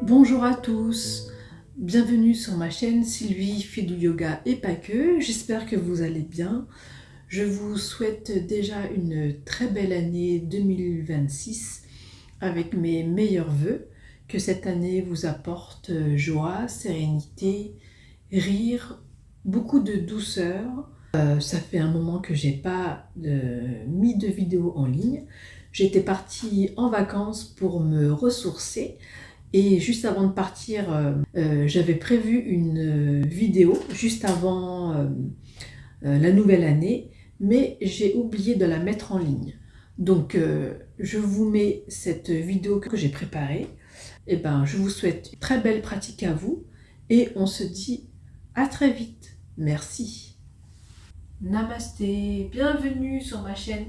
Bonjour à tous, bienvenue sur ma chaîne Sylvie fait du yoga et pas que, j'espère que vous allez bien. Je vous souhaite déjà une très belle année 2026 avec mes meilleurs vœux, que cette année vous apporte joie, sérénité, rire, beaucoup de douceur. Ça fait un moment que j'ai pas mis de vidéo en ligne. J'étais partie en vacances pour me ressourcer. Et juste avant de partir, j'avais prévu une vidéo juste avant la nouvelle année, mais j'ai oublié de la mettre en ligne. Donc, je vous mets cette vidéo que j'ai préparée. Et ben, je vous souhaite une très belle pratique à vous et on se dit à très vite. Merci. Namasté, bienvenue sur ma chaîne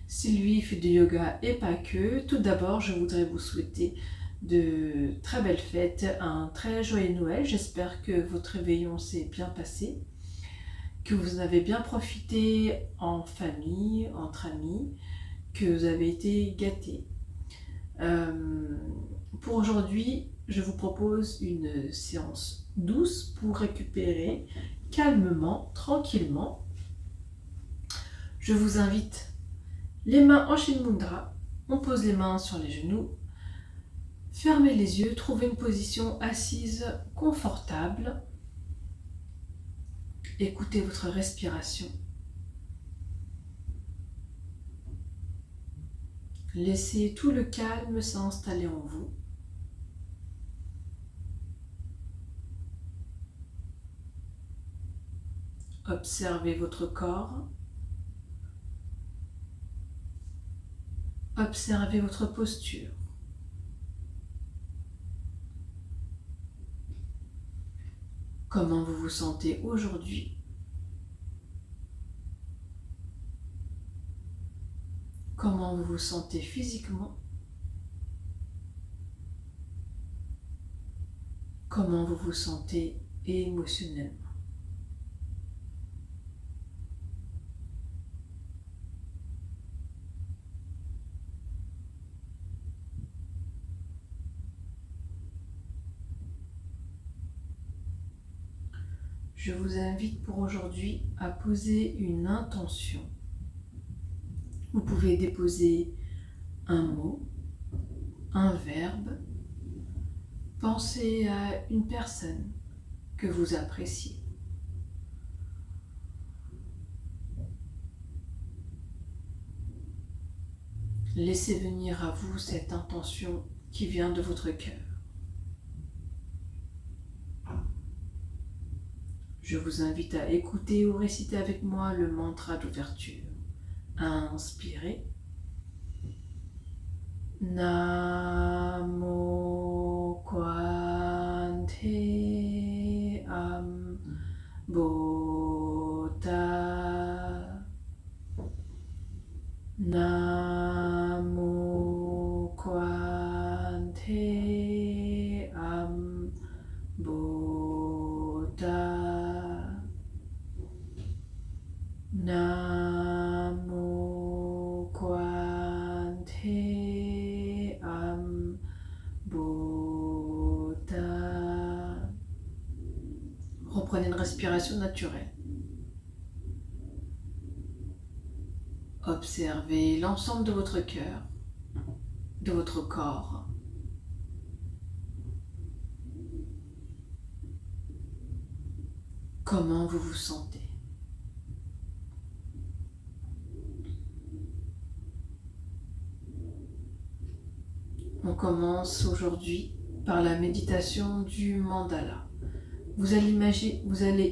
Sylvie fait du yoga et pas que. Tout d'abord, je voudrais vous souhaiter de très belles fêtes, un très joyeux Noël. J'espère que votre réveillon s'est bien passé, que vous avez bien profité en famille, entre amis, que vous avez été gâtés. Pour aujourd'hui, je vous propose une séance douce pour récupérer calmement, tranquillement. Je vous invite les mains en Shin Mudra, on pose les mains sur les genoux. Fermez les yeux, trouvez une position assise confortable. Écoutez votre respiration. Laissez tout le calme s'installer en vous. Observez votre corps. Observez votre posture. Comment vous vous sentez aujourd'hui? Comment vous vous sentez physiquement? Comment vous vous sentez émotionnellement? Je vous invite pour aujourd'hui à poser une intention. Vous pouvez déposer un mot, un verbe. Pensez à une personne que vous appréciez. Laissez venir à vous cette intention qui vient de votre cœur. Je vous invite à écouter ou réciter avec moi le mantra d'ouverture. Inspirez. Namo Kwante Am Bota. Namo Kwante Am Bota. Namo Kwante Am Bota. Reprenez une respiration naturelle. Observez l'ensemble de votre cœur, de votre corps. Comment vous vous sentez? On commence aujourd'hui par la méditation du mandala. Vous allez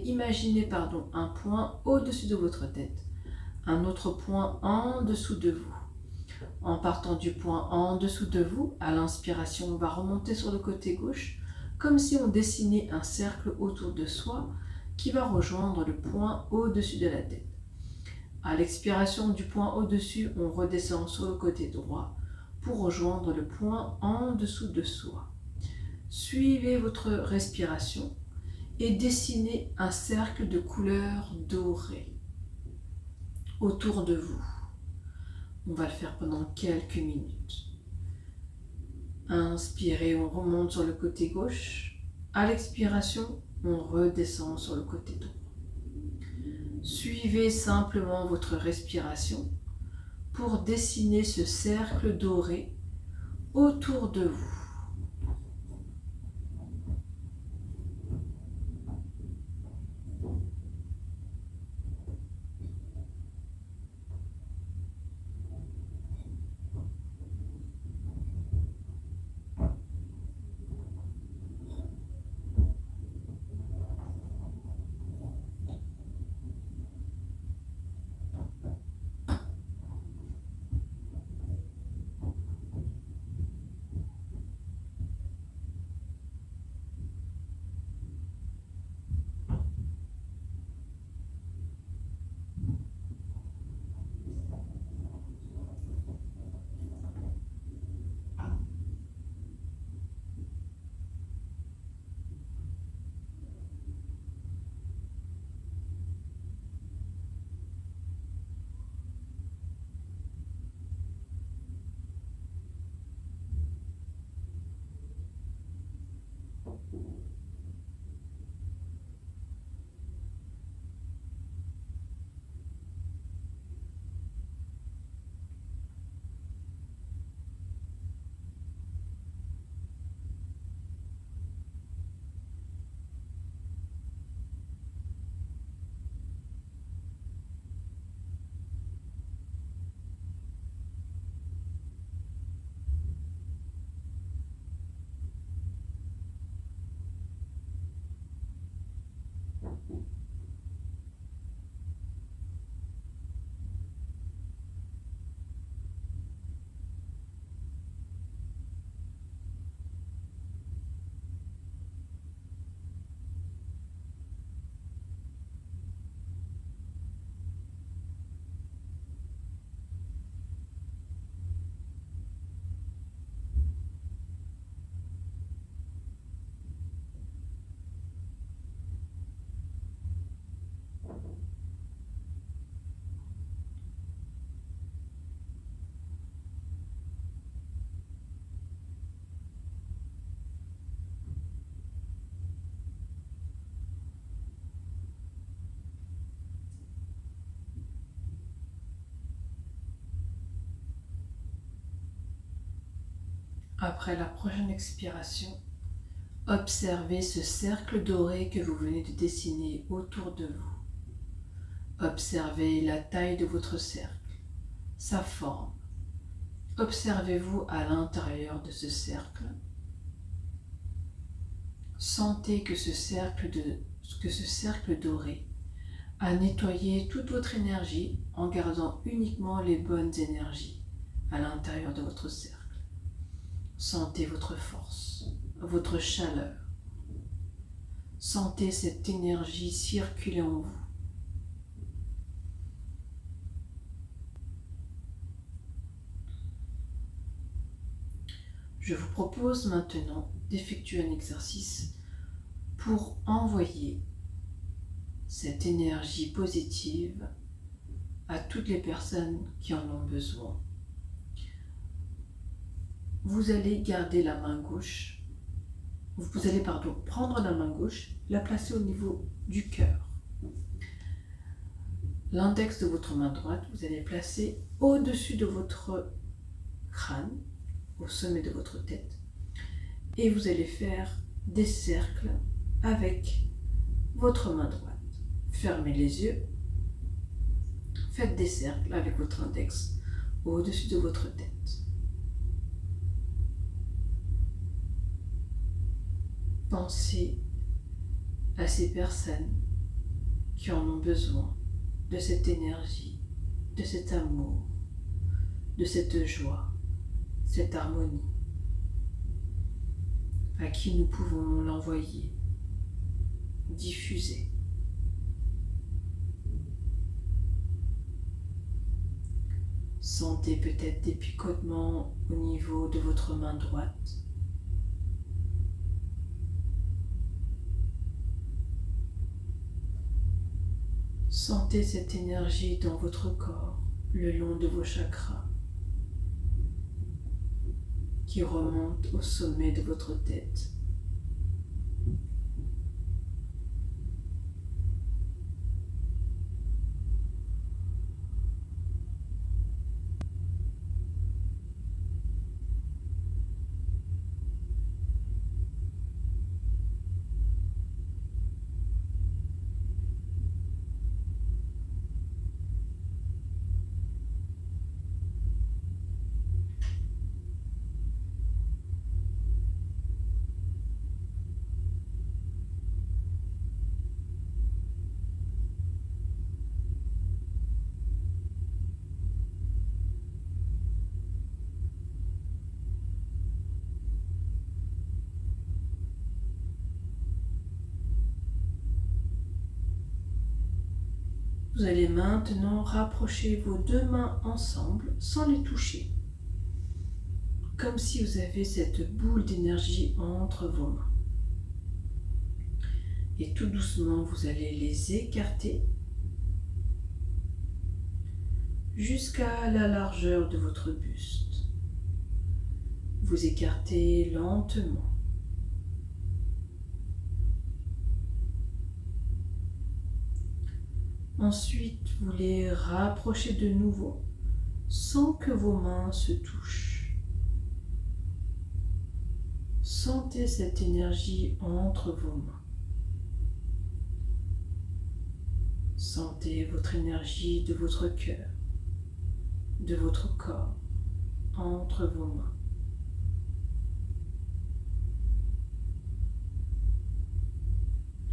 imaginer un point au-dessus de votre tête, un autre point en dessous de vous. En partant du point en dessous de vous, à l'inspiration, on va remonter sur le côté gauche, comme si on dessinait un cercle autour de soi qui va rejoindre le point au-dessus de la tête. À l'expiration du point au-dessus, on redescend sur le côté droit pour rejoindre le point en dessous de soi. Suivez votre respiration et dessinez un cercle de couleur dorée autour de vous. On va le faire pendant quelques minutes. Inspirez, on remonte sur le côté gauche. À l'expiration, on redescend sur le côté droit. Suivez simplement votre respiration pour dessiner ce cercle doré autour de vous. Après la prochaine expiration, observez ce cercle doré que vous venez de dessiner autour de vous. Observez la taille de votre cercle, sa forme. Observez-vous à l'intérieur de ce cercle. Sentez que ce cercle doré a nettoyé toute votre énergie en gardant uniquement les bonnes énergies à l'intérieur de votre cercle. Sentez votre force, votre chaleur. Sentez cette énergie circuler en vous. Je vous propose maintenant d'effectuer un exercice pour envoyer cette énergie positive à toutes les personnes qui en ont besoin. Vous allez garder la main gauche, vous allez prendre la main gauche, la placer au niveau du cœur. L'index de votre main droite, vous allez placer au-dessus de votre crâne, au sommet de votre tête, et vous allez faire des cercles avec votre main droite. Fermez les yeux, faites des cercles avec votre index au-dessus de votre tête. Pensez à ces personnes qui en ont besoin, de cette énergie, de cet amour, de cette joie, cette harmonie, à qui nous pouvons l'envoyer, diffuser. Sentez peut-être des picotements au niveau de votre main droite. Sentez cette énergie dans votre corps, le long de vos chakras, qui remonte au sommet de votre tête. Vous allez maintenant rapprocher vos deux mains ensemble sans les toucher, comme si vous avez cette boule d'énergie entre vos mains. Et tout doucement, vous allez les écarter jusqu'à la largeur de votre buste. Vous écartez lentement. Ensuite, vous les rapprochez de nouveau sans que vos mains se touchent. Sentez cette énergie entre vos mains. Sentez votre énergie de votre cœur, de votre corps, entre vos mains.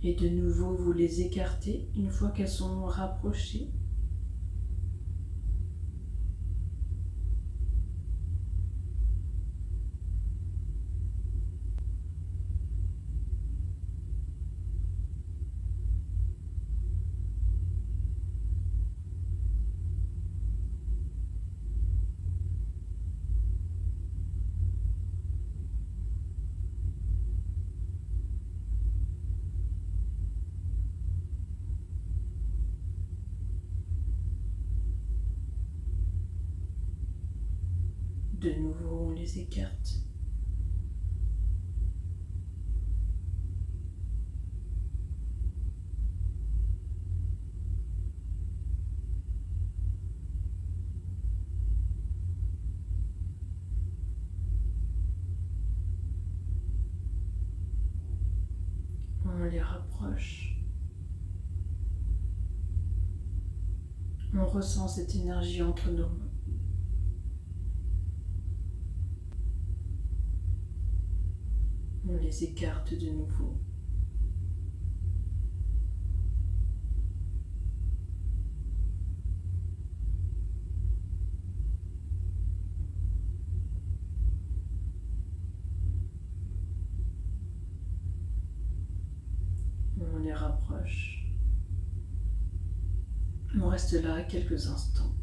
Et de nouveau, vous les écartez une fois qu'elles sont rapprochées. De nouveau, on les écarte. On les rapproche. On ressent cette énergie entre nos mains. On les écarte de nouveau. On les rapproche. On reste là quelques instants.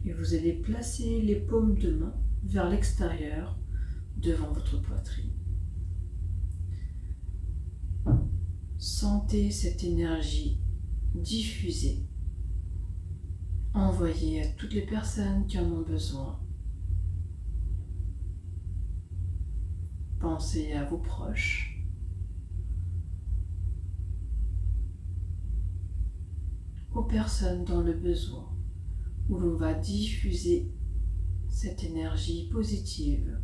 Et vous allez placer les paumes de main vers l'extérieur devant votre poitrine. Sentez cette énergie diffusée, envoyée à toutes les personnes qui en ont besoin. Pensez à vos proches. Aux personnes dans le besoin, où l'on va diffuser cette énergie positive,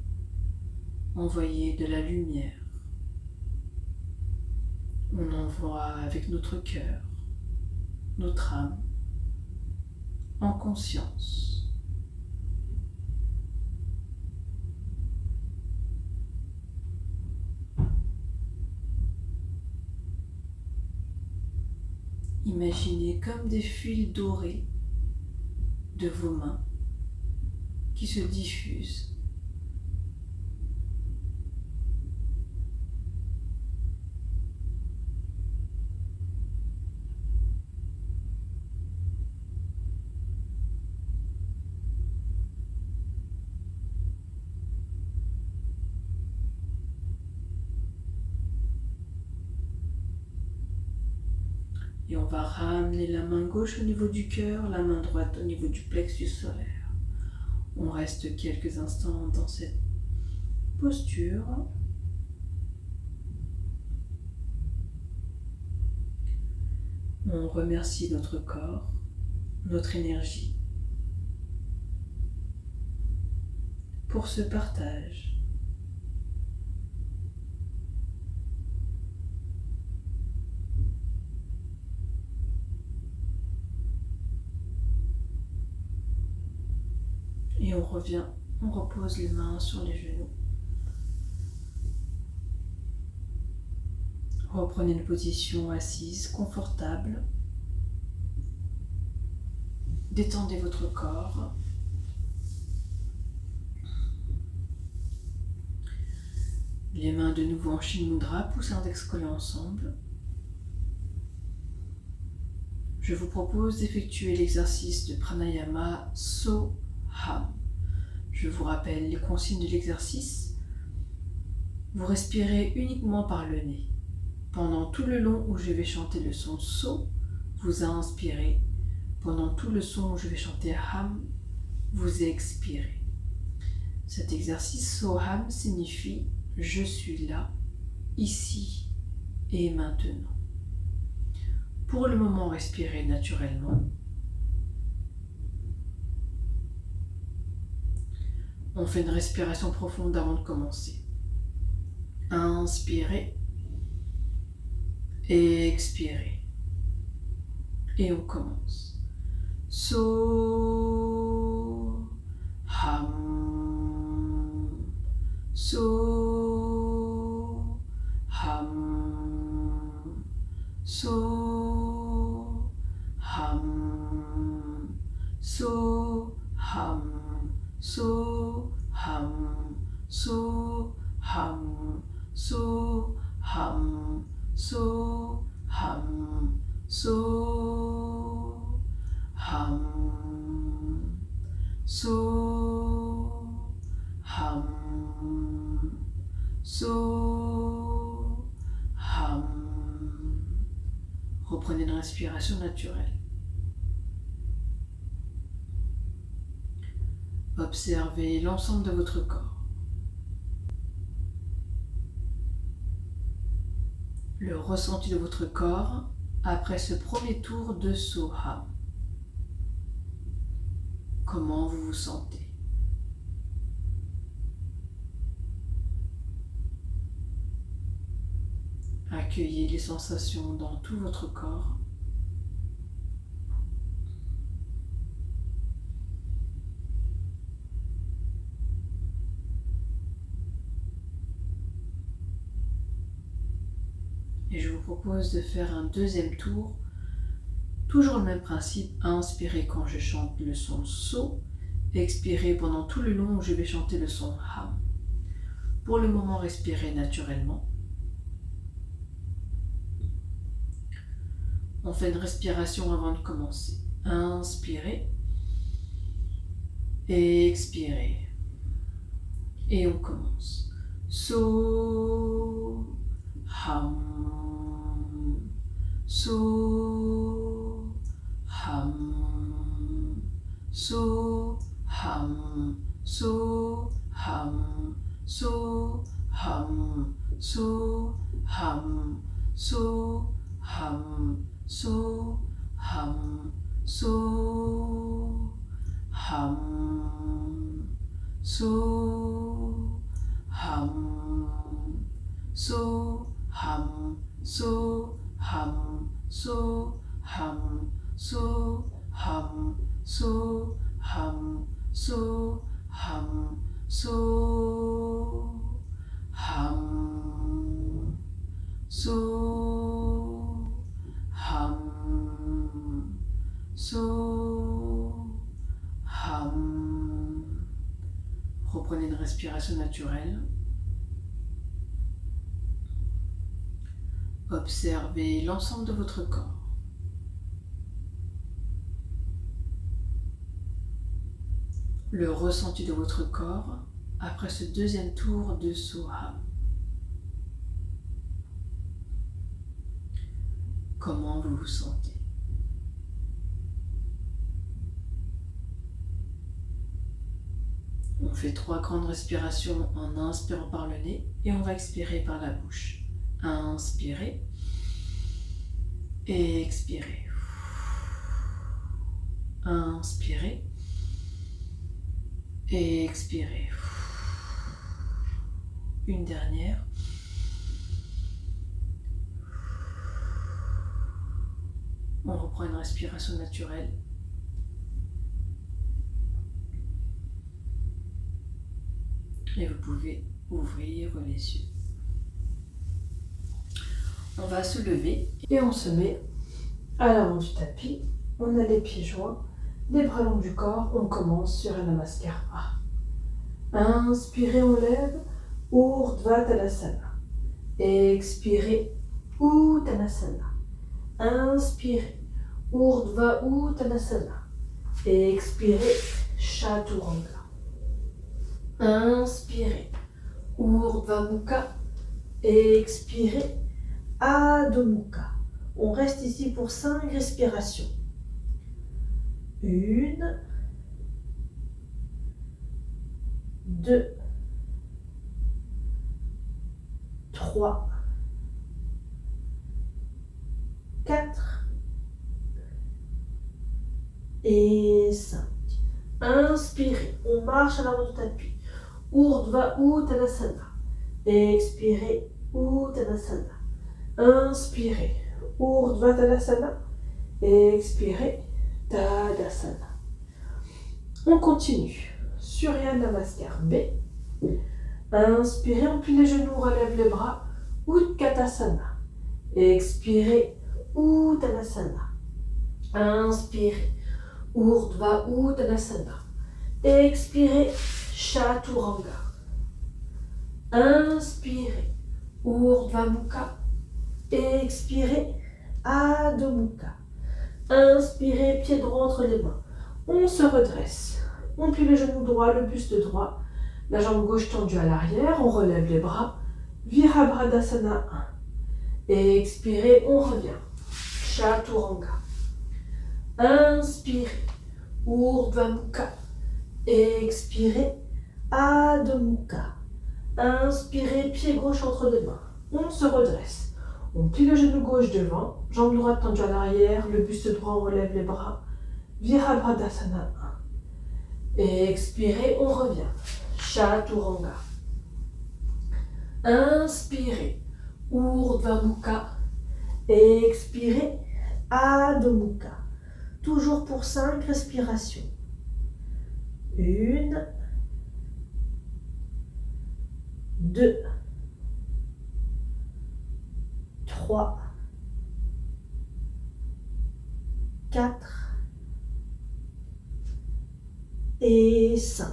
envoyer de la lumière. On envoie avec notre cœur, notre âme, en conscience. Imaginez comme des fils dorés de vos mains qui se diffusent. Et on va ramener la main gauche au niveau du cœur, la main droite au niveau du plexus solaire. On reste quelques instants dans cette posture. On remercie notre corps, notre énergie pour ce partage. Et on revient, on repose les mains sur les genoux. Reprenez une position assise, confortable. Détendez votre corps. Les mains de nouveau en Shin Mudra, pouces index collés ensemble. Je vous propose d'effectuer l'exercice de pranayama So-Ham. Je vous rappelle les consignes de l'exercice. Vous respirez uniquement par le nez. Pendant tout le long où je vais chanter le son So, vous inspirez. Pendant tout le son où je vais chanter Ham, vous expirez. Cet exercice So-Ham signifie « Je suis là, ici et maintenant ». Pour le moment, respirez naturellement. On fait une respiration profonde avant de commencer. Inspirez. Expirez. Et on commence. So, Ham. So, Ham. So, Ham. So, Ham. So, Ham. So, Ham. So, Ham. So, Ham. So, Ham. So, Ham. So, Ham. Reprenez une respiration naturelle. Observez l'ensemble de votre corps. Le ressenti de votre corps après ce premier tour de So-Ham. Comment vous vous sentez? Accueillez les sensations dans tout votre corps. Et je vous propose de faire un deuxième tour. Toujours le même principe, inspirez quand je chante le son So, expirez pendant tout le long où je vais chanter le son Ham. Pour le moment, respirez naturellement. On fait une respiration avant de commencer. Inspirez, expirez. Et on commence. So, Ham. So, Ham. So, Ham. So, Ham. So, Ham. So, Ham. So, Ham. So, Ham. So, Ham. So, Ham. So, Ham. So, Ham. So, Ham. So, Ham. So, Ham. So, Ham. So, Ham. So, Ham. So, Ham. Reprenez une respiration naturelle. Observez l'ensemble de votre corps. Le ressenti de votre corps après ce deuxième tour de So-Ham. comment vous vous sentez. On fait 3 grandes respirations en inspirant par le nez et on va expirer par la bouche. Inspirez et expirez. Inspirez et expirez. Une dernière. On reprend une respiration naturelle. Et vous pouvez ouvrir les yeux. On va se lever et on se met à l'avant du tapis. On a les pieds joints, les bras longs du corps. On commence sur un Namaskara. Inspirez, on lève. Urdhva Tadasana. Expirez. Uttanasana. Inspirez. Urdhva Uttanasana. Expirez. Chaturanga. Inspirez, Urdhva Mukha, expirez, Adho Mukha. On reste ici pour 5 respirations. 1, 2, 3, 4 et 5. Inspirez, on marche à l'avant du tapis. Urdhva Uttanasana. Expirez, Uttanasana. Inspirez, Urdhva Tadasana. Expirez, Tadasana. On continue. Surya Namaskar B. Inspirez, on plie les genoux, relève les bras. Utkatasana. Expirez, Uttanasana. Inspirez, Urdhva Uttanasana. Expirez, Chaturanga. Inspirez, Urdhva Mukha. Expirez, Adho Mukha. Inspirez, pied droit entre les mains. On se redresse. On plie les genoux droits, le buste droit. La jambe gauche tendue à l'arrière. On relève les bras. Virabhadasana 1. Expirez, on revient. Chaturanga. Inspirez, Urdhva Mukha. Expirez, Adho Mukha. Inspirez, pied gauche entre les mains. On se redresse. On plie le genou gauche devant, jambe droite tendue à l'arrière, le buste droit, on relève les bras. Virabhadasana 1. Expirez, on revient. Chaturanga. Inspirez, Urdhva Mukha. Expirez, Adho Mukha. Toujours pour 5 respirations. 1, 2, 3, 4 et 5.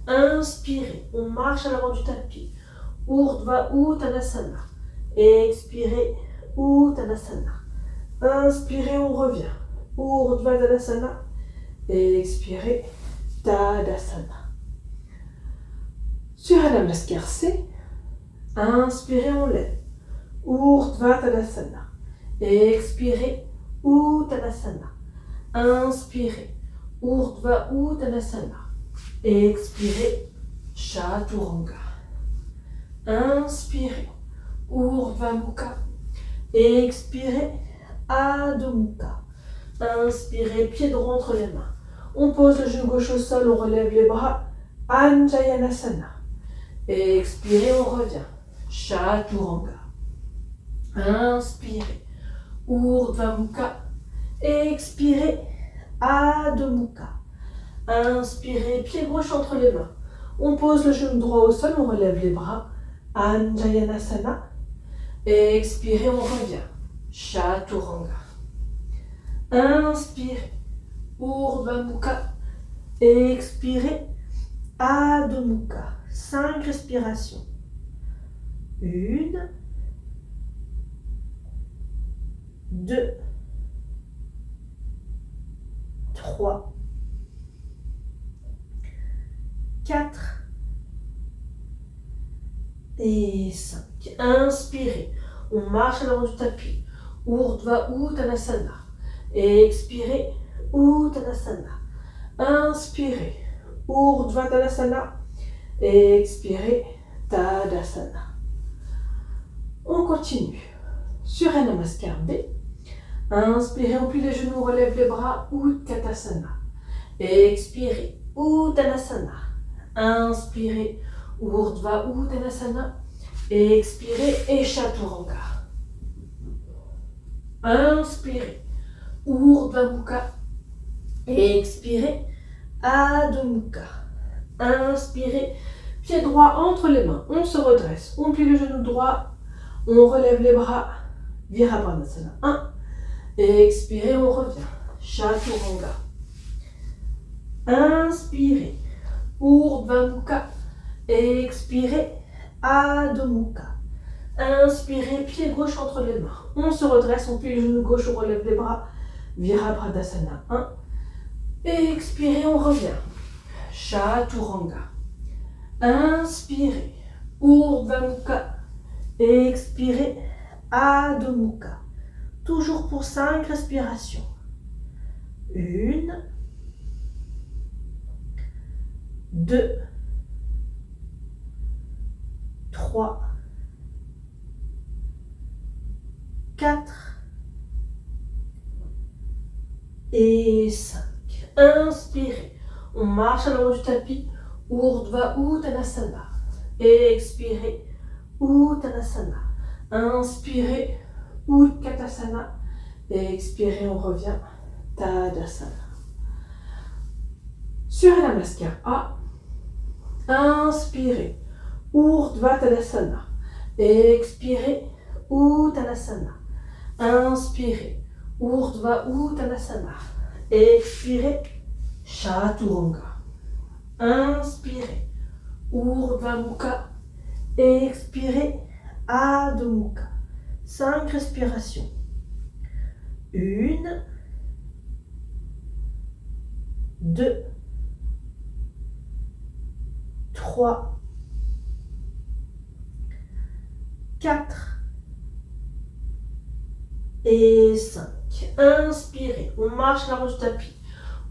Inspirez, on marche à l'avant du tapis. Urdhva Uttanasana. Expirez, Uttanasana. Inspirez, on revient. Urdhva Tadasana. Expirez, Tadasana. Sur un Namaskar C, inspirez, on lève. Urdhva Tadasana. Expirez, Uttanasana. Inspirez, Urdhva Uttanasana. Expirez, Chaturanga. Inspirez, Urdhva Mukha. Expirez, Adho Mukha. Inspirez, pied droit entre les mains. On pose le genou gauche au sol, on relève les bras. Anjayanasana. Expirez, on revient. Chaturanga. Inspirez, Urdhva Mukha. Expirez, Adho Mukha. Inspirez, pied gauche entre les mains. On pose le genou droit au sol, on relève les bras. Anjayanasana. Expirez, on revient. Chaturanga. Inspirez, Urdhva Mukha. Expirez, Adho Mukha. 5 respirations. 1, 2, 3, 4 et 5. Inspirez. On marche à l'avant du tapis. Urdhva Uttanasana. Expirez, Uttanasana. Inspirez, Urdhva Uttanasana. Expirez, Tadasana. On continue. Surya Namaskar B. Inspirez, on plie les genoux, on relève les bras, Utkatasana. Expirez, Uttanasana. Inspirez, Urdhva Uttanasana. Expirez, et Chaturanga. Inspirez, Urdhva Mukha. Expirez, Adho Mukha. Inspirez, pied droit entre les mains. On se redresse. On plie le genou droit. On relève les bras. Virabhadrasana. 1. Expirez, on revient. Chaturanga. Inspirez, Urdhva Mukha. Expirez, Adho Mukha. Inspirez, pied gauche entre les mains. On se redresse, on plie le genou gauche, on relève les bras. Virabhadrasana. 1. Expirez, on revient. Chaturanga. Inspirez, Urdhva Mukha. Expirez, Adho Mukha. Toujours pour 5 respirations. 1, 2, 3, 4 et 5. Inspirez. On marche à l'avant du tapis. Urdhva Uttanasana. Expirez, Uttanasana. Inspirez, Utkatasana. Expirez, on revient. Tadasana. Surya Namaskar A. Inspirez, Urdhva Tadasana. Expirez, Uttanasana. Inspirez, Urdhva Uttanasana. Expirez, Chaturanga. Inspirez, Urdhva Mukha. Expirez, Adho Mukha. 5 respirations. 1, 2, 3, 4 et 5. Inspirez, on marche la roue du tapis.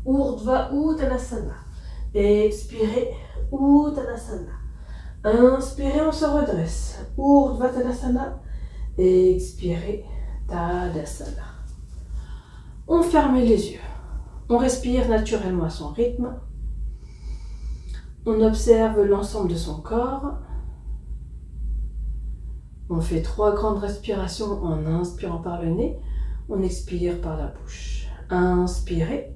Urdhva Uttanasana. Expirez, Uttanasana. Inspirez, on se redresse. Urdhva Tadasana. Expirez, Tadasana. On ferme les yeux. On respire naturellement à son rythme. On observe l'ensemble de son corps. On fait 3 grandes respirations en inspirant par le nez. On expire par la bouche. Inspirez.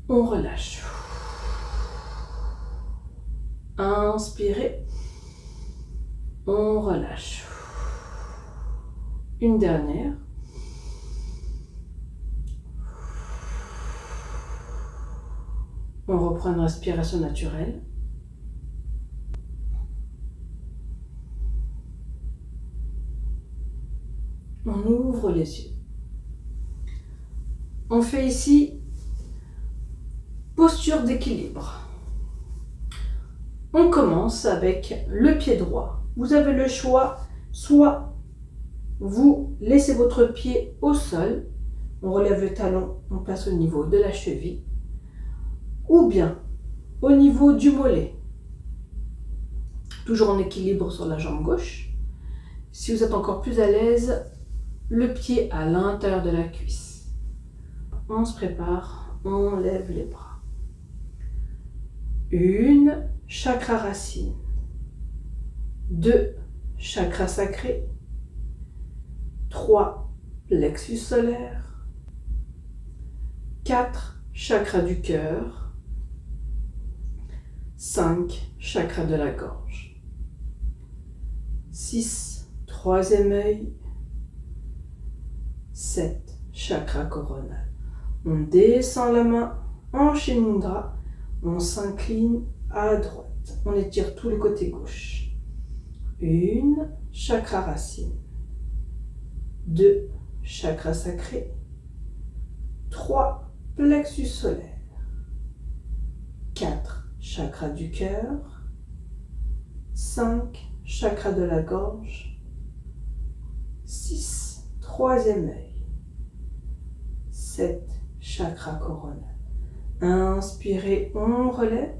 On relâche. Inspirez. On relâche. Une dernière. On reprend une respiration naturelle. On ouvre les yeux. On fait ici posture d'équilibre. On commence avec le pied droit. Vous avez le choix, soit vous laissez votre pied au sol, on relève le talon, on place au niveau de la cheville, ou bien au niveau du mollet, toujours en équilibre sur la jambe gauche. Si vous êtes encore plus à l'aise, le pied à l'intérieur de la cuisse. On se prépare, on lève les bras. 1, chakra racine. 2, chakra sacré. 3, plexus solaire. 4, chakra du cœur. 5, chakra de la gorge. 6, troisième œil. 7, chakra coronal. On descend la main en Shimundra. On s'incline à droite. On étire tout le côté gauche. 1, chakra racine. 2, chakra sacré. 3, plexus solaire. 4, chakra du cœur. 5, chakra de la gorge. 6, troisième œil. 7, chakra coronal. Inspirez, on relève.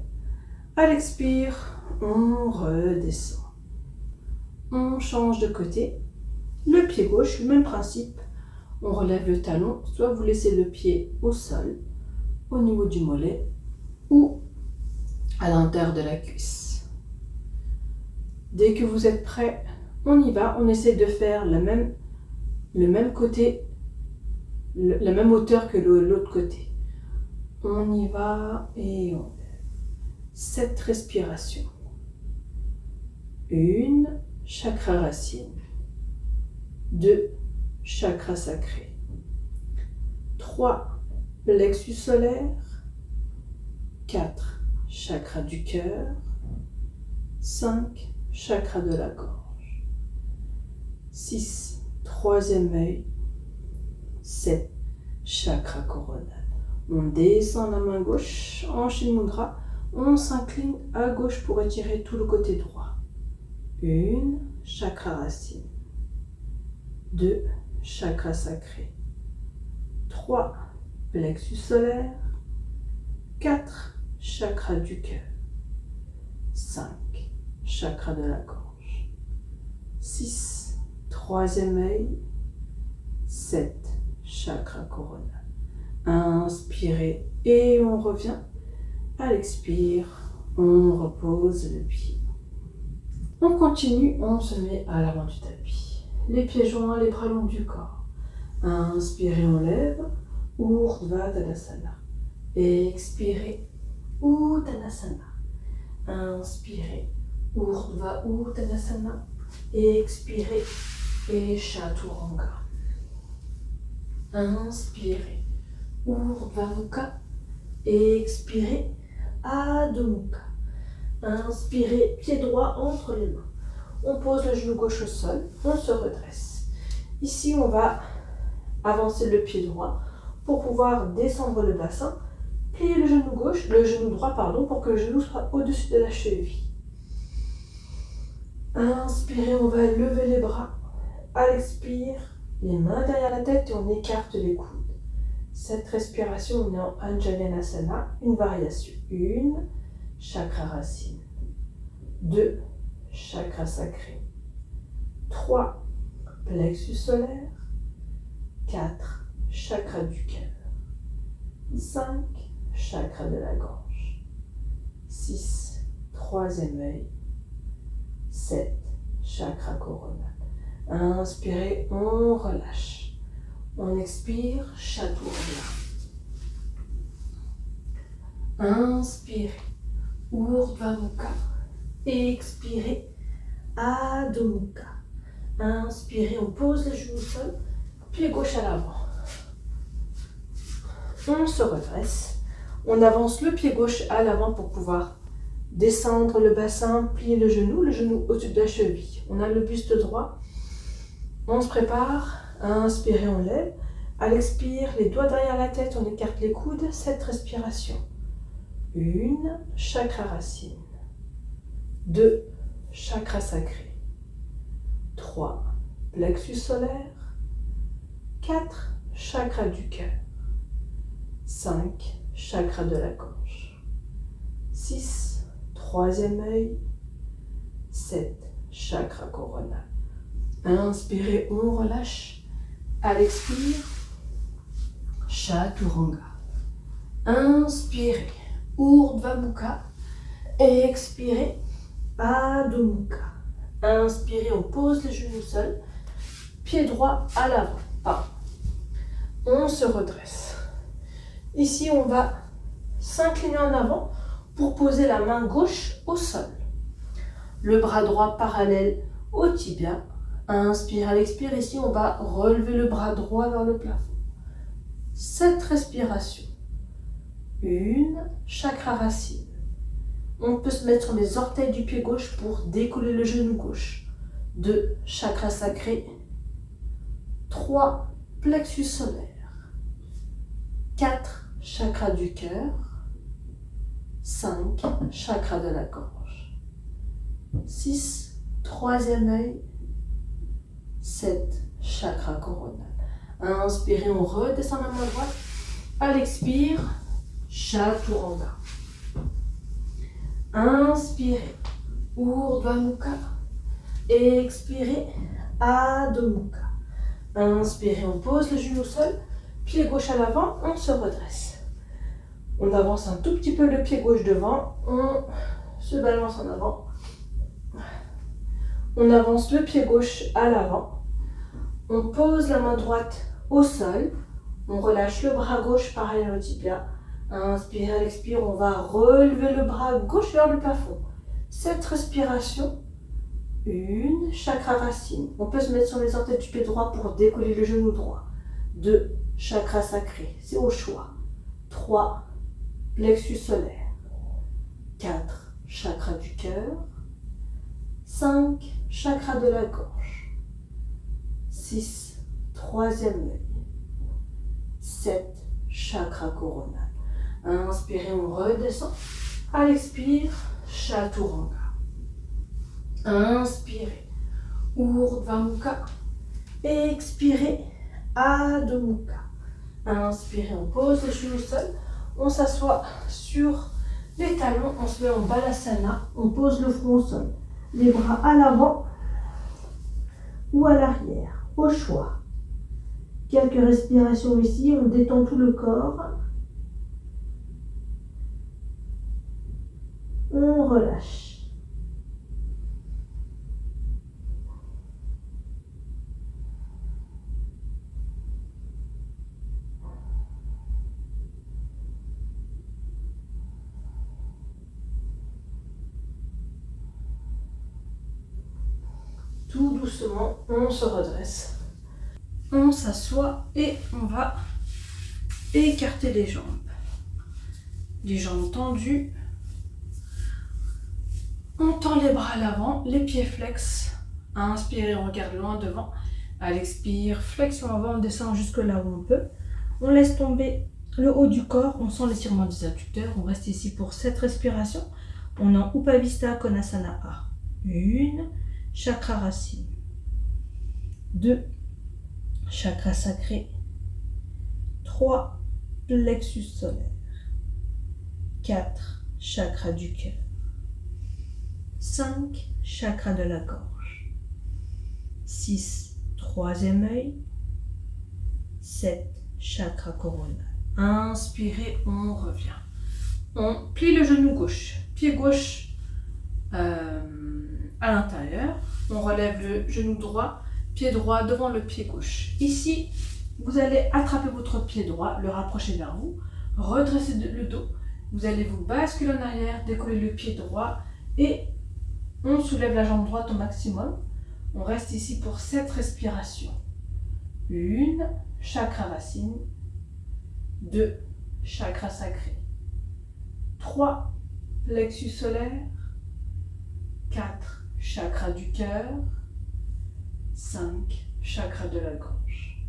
À l'expire, on redescend. On change de côté. Le pied gauche, même principe. On relève le talon, soit vous laissez le pied au sol, au niveau du mollet, ou à l'intérieur de la cuisse. Dès que vous êtes prêt, on y va. On essaie de faire le même côté, la même hauteur que l'autre côté. On y va et on lève. 7 respirations. 1, chakra racine. 2, chakra sacré. 3, plexus solaire. 4, chakra du cœur. 5, chakra de la gorge. 6, troisième œil. 7, chakra coronal. On descend la main gauche en Shin Mudra. On s'incline à gauche pour étirer tout le côté droit. 1, chakra racine. 2, chakra sacré. 3, plexus solaire. 4, chakra du cœur. 5, chakra de la gorge. 6, troisième œil. 7, chakra coronal. Inspirez et on revient. À l'expire, on repose le pied. On continue, on se met à l'avant du tapis. Les pieds joints, les bras longs du corps. Inspirez, on lève. Urdhva Tadasana. Expirez, Uttanasana. Inspirez, Urdhva Uttanasana. Expirez, et Chaturanga. Inspirez, Urdhva Mukha. Expirez, Adho Mukha. Inspirez, pied droit entre les mains. On pose le genou gauche au sol, on se redresse. Ici, on va avancer le pied droit pour pouvoir descendre le bassin, plier le genou droit, pour que le genou soit au-dessus de la cheville. Inspirez, on va lever les bras. À l'expire, les mains derrière la tête et on écarte les coudes. Cette respiration, on est en Anjaneyanasana, une variation. 1, chakra racine. 2, chakra sacré. 3, plexus solaire. 4, chakra du cœur. 5, chakra de la gorge. 6, troisième œil. 7, chakra coronal. Inspirez, on relâche. On expire, Chaturanga. Inspirez, Urdhva Mukha. Expirez, Adho Mukha. Inspirez, on pose les genoux au sol, pied gauche à l'avant. On se redresse. On avance le pied gauche à l'avant pour pouvoir descendre le bassin, plier le genou au-dessus de la cheville. On a le buste droit. On se prépare. Inspirez, on lève. À l'expire, les doigts derrière la tête, on écarte les coudes. 7 respirations. 1, chakra racine. 2, chakra sacré. 3, plexus solaire. 4, chakra du cœur. 5, chakra de la gorge. 6, troisième œil. 7, chakra coronal. Inspirez, on relâche. À l'expire, Chaturanga. Inspirez, Urdhva Mukha. Expirez, Adho Mukha. Inspirez, on pose les genoux au sol, pied droit à l'avant. On se redresse. Ici, on va s'incliner en avant pour poser la main gauche au sol. Le bras droit parallèle au tibia. Inspire, à l'expire, ici, on va relever le bras droit vers le plafond. 7 respirations. 1, chakra racine. On peut se mettre sur les orteils du pied gauche pour décoller le genou gauche. 2, chakra sacré. 3, plexus solaire. 4, chakra du cœur. 5, chakra de la gorge. 6, troisième œil. 7, chakra coronal. Inspirez, on redescend la main droite. À l'expire, Chaturanga. Inspirez, Urdhva Mukha. Expirez, Adho Mukha. Inspirez, on pose le genou au sol. Pied gauche à l'avant, on se redresse. On avance un tout petit peu le pied gauche devant. On se balance en avant. On avance le pied gauche à l'avant. On pose la main droite au sol. On relâche le bras gauche parallèle au tibia. Inspire, à l'expire, on va relever le bras gauche vers le plafond. Cette respiration, une, chakra racine. On peut se mettre sur les orteils du pied droit pour décoller le genou droit. 2, chakra sacré, c'est au choix. 3, plexus solaire. 4, chakra du cœur. 5, chakra de la gorge. 6, troisième œil. 7, chakra coronal. Inspirez, on redescend. À l'expire, Chaturanga. Inspirez, Urdhva Mukha. Expirez, Adho Mukha. Inspirez, on pose le genou au sol. On s'assoit sur les talons. On se met en Balasana. On pose le front au sol. Les bras à l'avant ou à l'arrière, au choix. Quelques respirations ici, on détend tout le corps. On relâche. Tout doucement, on se redresse. On s'assoit et on va écarter les jambes. Les jambes tendues. On tend les bras à l'avant, les pieds flex. Inspirez, on regarde loin devant. À l'expire, flexion avant, on descend jusque là où on peut. On laisse tomber le haut du corps, on sent l'étirement des adducteurs. On reste ici pour cette respiration. On est en Upavistha Konasana A. 1, chakra racine. 2, chakra sacré. 3, plexus solaire. 4, chakra du cœur. 5, chakra de la gorge. 6, troisième œil. 7, chakra coronal. Inspirez, on revient. On plie le genou gauche, pied gauche à l'intérieur. On relève le genou droit, pied droit devant le pied gauche. Ici, vous allez attraper votre pied droit, le rapprocher vers vous, redresser le dos. Vous allez vous basculer en arrière, décoller le pied droit et on soulève la jambe droite au maximum. On reste ici pour cette respiration. 1, chakra racine. 2, chakra sacré. 3, plexus solaire. 4, chakra du cœur. 5, chakra de la gorge.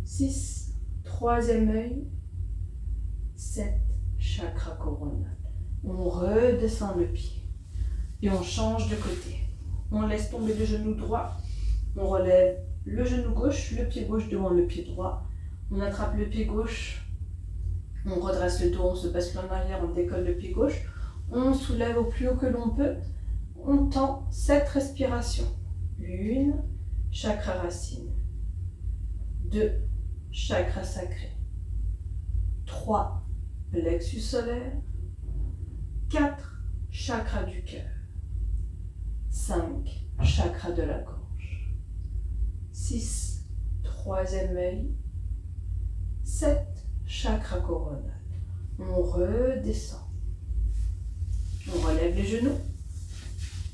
6, troisième œil. 7, chakra coronal. On redescend le pied. Et on change de côté. On laisse tomber le genou droit. On relève le genou gauche, le pied gauche devant le pied droit. On attrape le pied gauche. On redresse le dos, on se bascule en arrière, on décolle le pied gauche. On soulève au plus haut que l'on peut. On tend cette respiration. 1, chakra racine. 2, chakra sacré. 3, plexus solaire. 4, chakra du cœur. 5, chakra de la gorge. 6, troisième œil. 7, chakra coronal. On redescend. On relève les genoux.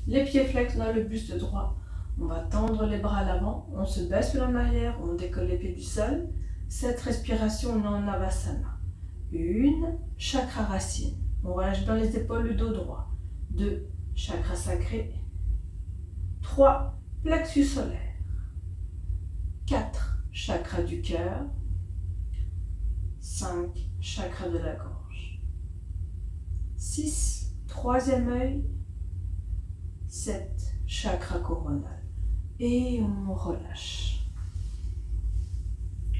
Les pieds flex dans le buste droit. On va tendre les bras à l'avant. On se bascule en arrière. On décolle les pieds du sol. Cette respiration, on est en Navasana. 1, chakra racine. On relâche dans les épaules le dos droit. 2, chakra sacré. 3, plexus solaire. 4, chakra du cœur. 5, chakra de la gorge. 6, troisième œil. 7, chakra coronal. Et on relâche.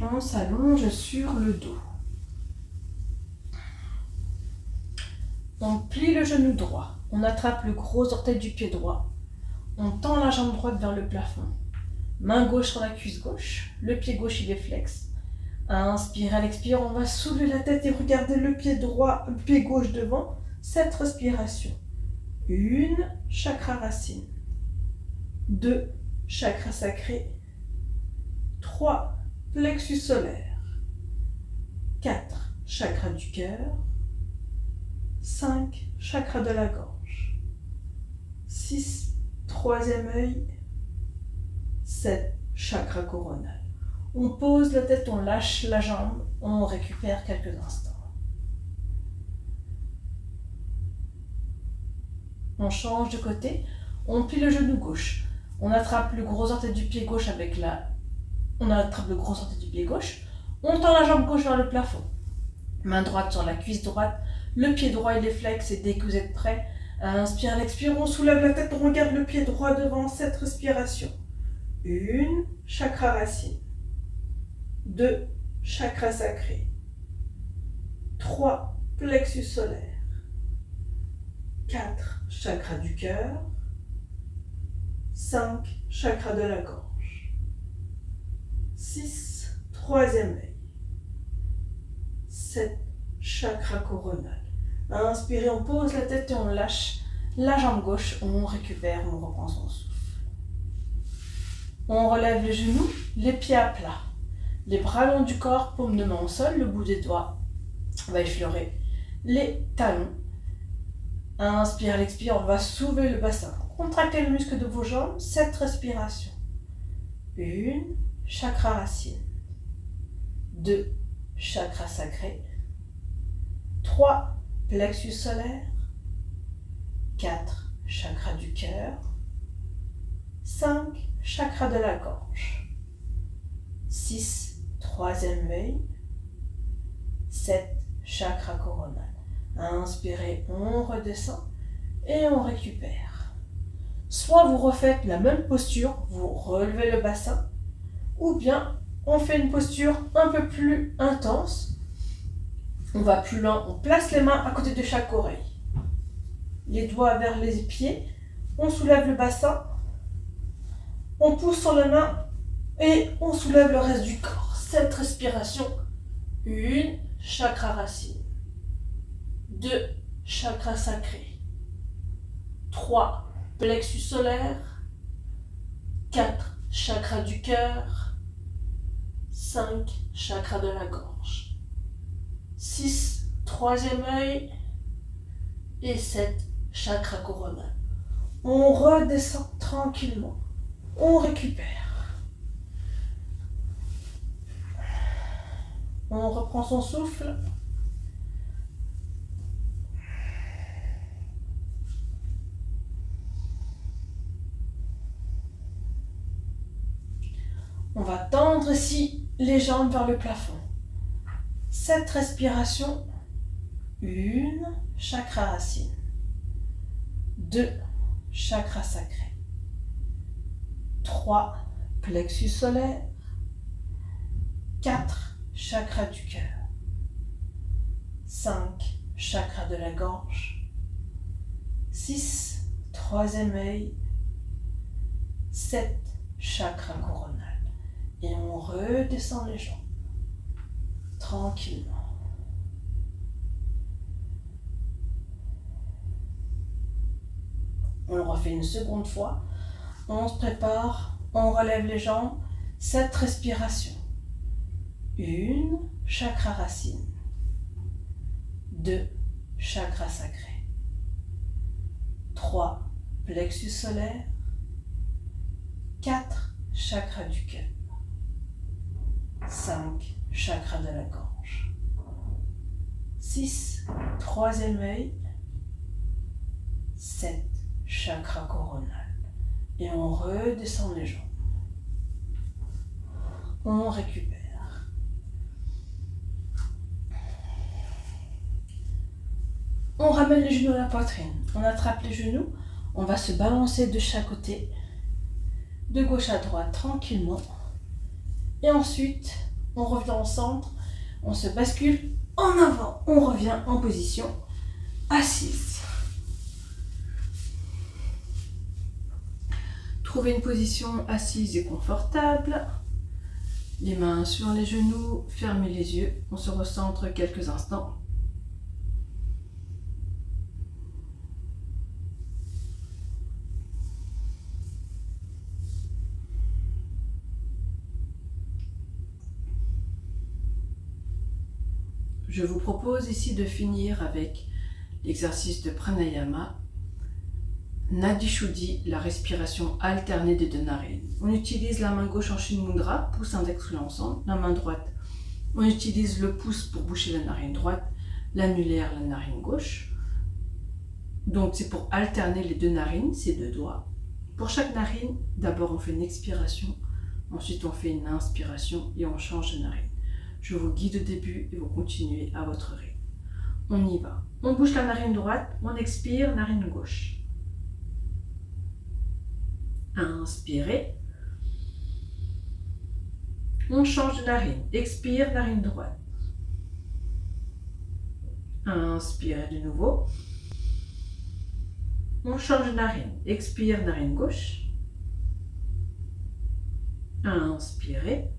On s'allonge sur le dos. On plie le genou droit. On attrape le gros orteil du pied droit. On tend la jambe droite vers le plafond. Main gauche sur la cuisse gauche. Le pied gauche, il est flex. Inspire, à l'expire, on va soulever la tête et regarder le pied droit, le pied gauche devant. 7 respirations. 1, chakra racine. 2, chakra sacré. 3, plexus solaire. 4, chakra du cœur. 5, chakra de la gorge. 6, troisième œil. 7, chakra coronal. On pose la tête, on lâche la jambe, on récupère quelques instants. On change de côté, on plie le genou gauche. On attrape le gros orteil du pied gauche avec On attrape le gros orteil du pied gauche. On tend la jambe gauche vers le plafond. Main droite sur la cuisse droite. Le pied droit, il est flex et dès que vous êtes prêt, inspire, expire, on soulève la tête, on regarde le pied droit devant. 7 respirations. 1, chakra racine. 2, chakra sacré. 3, plexus solaire. 4, chakra du cœur. 5, chakra de la gorge. 6, troisième œil. 7, chakra coronal. Inspirez, on pose la tête et on lâche la jambe gauche, on récupère, on reprend son souffle. On relève les genoux, les pieds à plat. Les bras longs du corps, paume de main au sol, le bout des doigts va effleurer les talons. Inspire, à l'expire, on va soulever le bassin. Contractez le muscle de vos jambes, 7 respirations. 1, chakra racine. 2, chakra sacré. 3, plexus solaire. 4, chakra du cœur. 5, chakra de la gorge. 6, troisième œil. 7, chakra coronal. Inspirez, on redescend et on récupère. Soit vous refaites la même posture, vous relevez le bassin, ou bien on fait une posture un peu plus intense. On va plus loin, on place les mains à côté de chaque oreille. Les doigts vers les pieds, on soulève le bassin, on pousse sur les mains et on soulève le reste du corps. 7 respirations. 1, chakra racine. 2, chakra sacré. 3, plexus solaire. 4, chakra du cœur. 5, chakra de la gorge. 6, troisième œil. Et 7, chakra coronal. On redescend tranquillement. On récupère. On reprend son souffle. On va tendre ici les jambes vers le plafond. 7 respirations. 1, chakra racine. 2, chakra sacré. 3, plexus solaire. 4, chakra du cœur. 5, chakra de la gorge. 6, troisième œil. 7, chakra coronal. Et on redescend les jambes. Tranquillement. On le refait une seconde fois. On se prépare. On relève les jambes. 7 respirations. 1, chakra racine. 2, chakra sacré. 3, plexus solaire. 4, chakra du cœur. 5, chakra de la gorge. 6, troisième œil. 7, chakra coronal. Et on redescend les jambes. On récupère. On ramène les genoux à la poitrine. On attrape les genoux. On va se balancer de chaque côté, de gauche à droite, tranquillement. Et ensuite, On revient au centre, on se bascule en avant, on revient en position assise. Trouvez une position assise et confortable. Les mains sur les genoux, fermez les yeux. On se recentre quelques instants. Je vous propose ici de finir avec l'exercice de pranayama, Nadi Shuddhi, la respiration alternée des deux narines. On utilise la main gauche en Shin Mudra, pouce index clé ensemble, la main droite. On utilise le pouce pour boucher la narine droite, l'annulaire la narine gauche. Donc c'est pour alterner les deux narines, ces deux doigts. Pour chaque narine, d'abord on fait une expiration, ensuite on fait une inspiration et on change de narine. Je vous guide au début et vous continuez à votre rythme. On y va. On bouge la narine droite, on expire, narine gauche. Inspirez. On change de narine. Expire, narine droite. Inspirez de nouveau. On change de narine. Expire, narine gauche. Inspirez.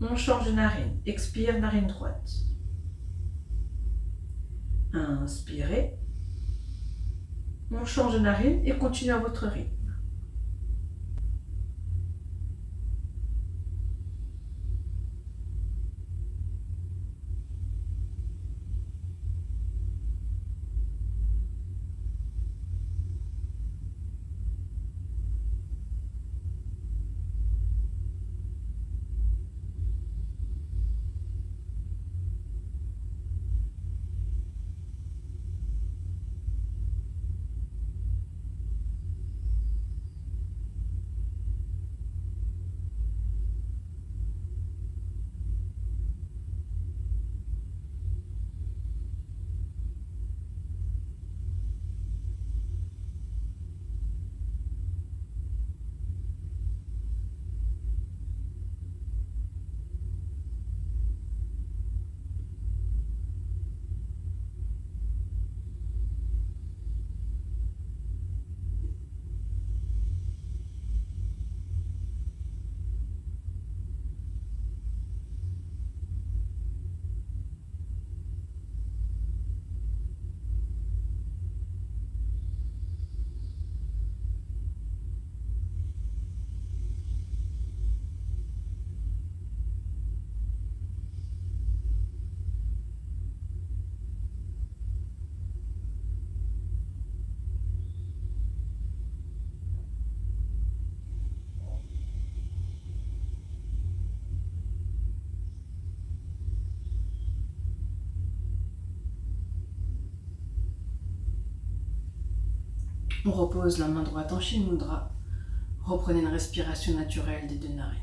On change de narine. Expire, narine droite. Inspirez. On change de narine et continuez à votre rythme. On repose la main droite en Shin Mudra. Reprenez une respiration naturelle des deux narines.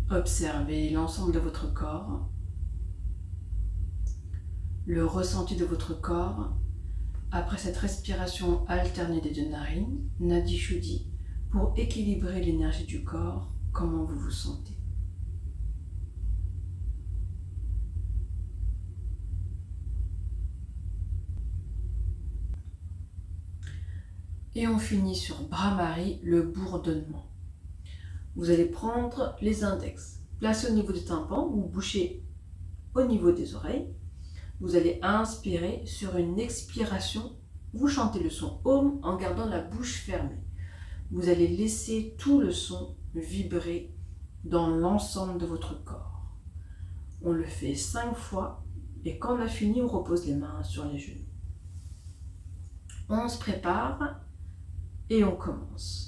Observez l'ensemble de votre corps, le ressenti de votre corps après cette respiration alternée des deux narines, Nadi Shuddhi, pour équilibrer l'énergie du corps, comment vous vous sentez. Et on finit sur Bhramari, le bourdonnement. Vous allez prendre les index, placez au niveau du tympan ou bouchez au niveau des oreilles. Vous allez inspirer sur une expiration. Vous chantez le son Om en gardant la bouche fermée. Vous allez laisser tout le son vibrer dans l'ensemble de votre corps. On le fait 5 fois et quand on a fini, on repose les mains sur les genoux. On se prépare et on commence.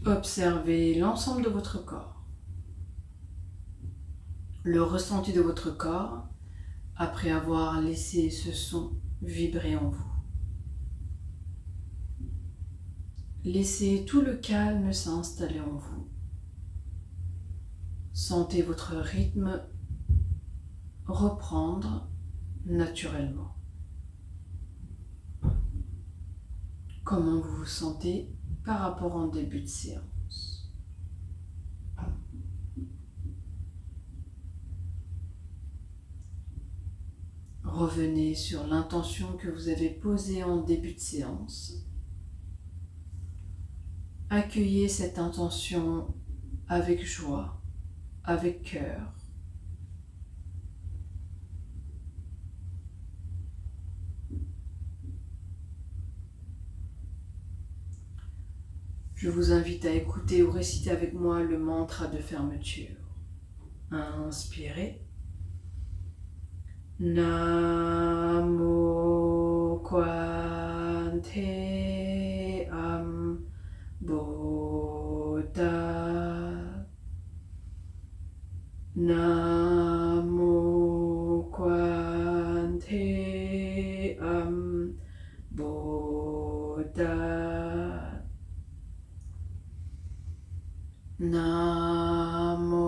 Observez l'ensemble de votre corps, le ressenti de votre corps après avoir laissé ce son vibrer en vous. Laissez tout le calme s'installer en vous. Sentez votre rythme reprendre naturellement. Comment vous vous sentez par rapport en début de séance? Revenez sur l'intention que vous avez posée en début de séance. Accueillez cette intention avec joie, avec cœur. Je vous invite à écouter ou réciter avec moi le mantra de fermeture. Inspirez. Namo Kwante Am Bodha. Namo Kwante Am Bodha. Namo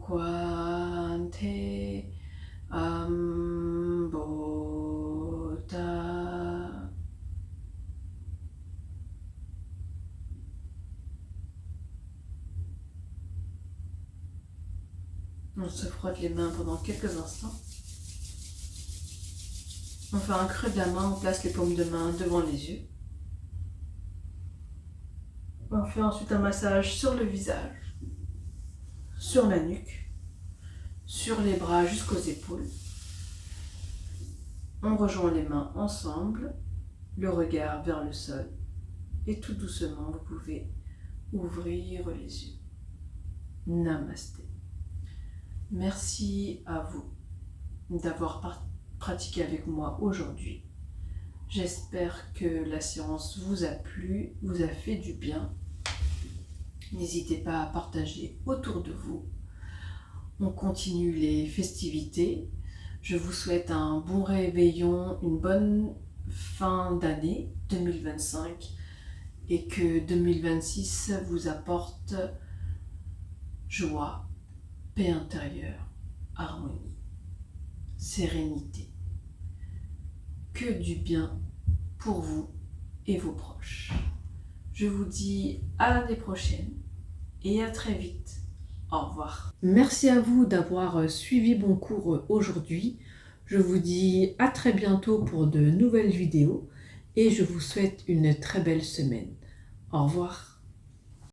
Kwante Am Bodha. On se frotte les mains pendant quelques instants. On fait un creux de la main, on place les paumes de main devant les yeux. On fait ensuite un massage sur le visage, sur la nuque, sur les bras jusqu'aux épaules. On rejoint les mains ensemble, le regard vers le sol et tout doucement vous pouvez ouvrir les yeux. Namasté. Merci à vous d'avoir pratiqué avec moi aujourd'hui. J'espère que la séance vous a plu, vous a fait du bien. N'hésitez pas à partager autour de vous. On continue les festivités. Je vous souhaite un bon réveillon, une bonne fin d'année 2025 et que 2026 vous apporte joie, paix intérieure, harmonie, sérénité. Que du bien pour vous et vos proches. Je vous dis à l'année prochaine et à très vite. Au revoir. Merci à vous d'avoir suivi mon cours aujourd'hui. Je vous dis à très bientôt pour de nouvelles vidéos et je vous souhaite une très belle semaine. Au revoir.